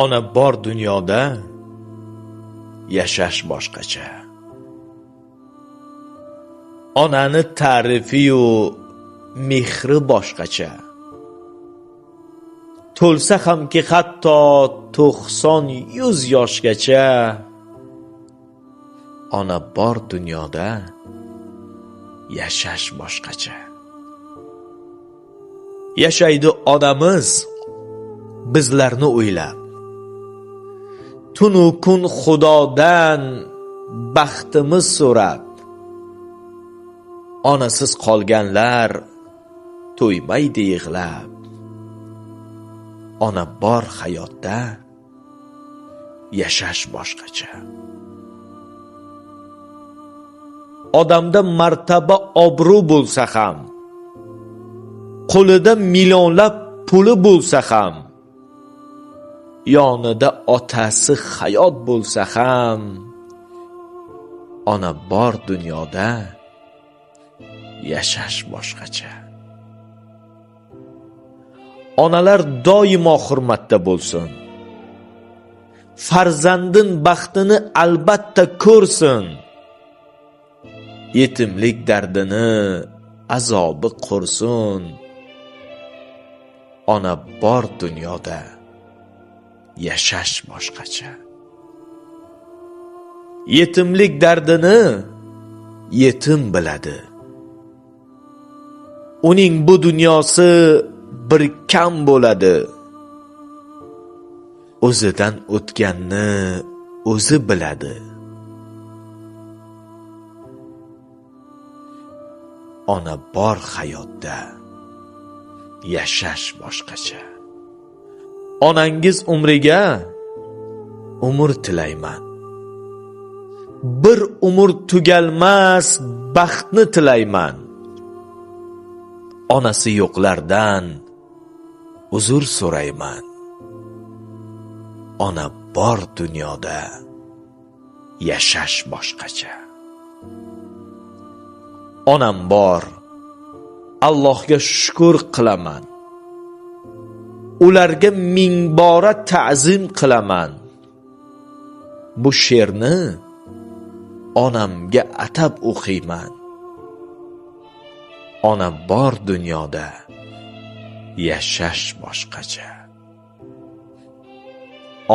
Ona bor dunyoda yashash boshqacha. Onani ta'rifi-yu mehri boshqacha. To'lsa hamki hatto 90-100 yoshgacha. Ona bor dunyoda yashash boshqacha. Yashaydi onamiz bizlarni o'ylab. Tunu kun Xudodan baxtimiz so'rab. Onasiz qolganlar to'ymaydi yig'lab. Ona bor hayotda yashash boshqacha. Odamda martaba obro' bo'lsa ham, qo'lida millionlab puli bo'lsa ham, yonida otasi hayot bo'lsa ham, ona bor dunyoda yashash boshqacha. Onalar doimo hurmatda bo'lsin. Farzandin baxtini albatta ko'rsin. Yetimlik dardini azobi qo'rsin. Ona bor dunyoda yashash boshqacha. Yetimlik dardini yetim biladi. Uning bu dunyosi bir kam bo'ladi. O'zidan o'tganni o'zi biladi. Ona bor hayotda yashash boshqacha. Onangiz umriga umr tilayman. Bir umr tugalmas baxtni tilayman. Onasi yo'qlardan uzr so'rayman. Ona bor dunyoda yashash boshqacha. Onam bor, Allohga shukr qilaman. Ularga ming bora ta'zim qilaman. Bu she'rni onamga atab o'qiyman. Ona bor dunyoda yashash boshqacha.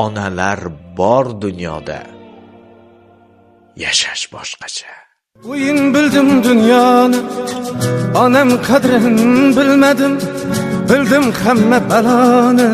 Onalar bor dunyoda yashash boshqacha. O'yin bildim dunyoni, onam qadrin bilmadim, bildim hamma baloni.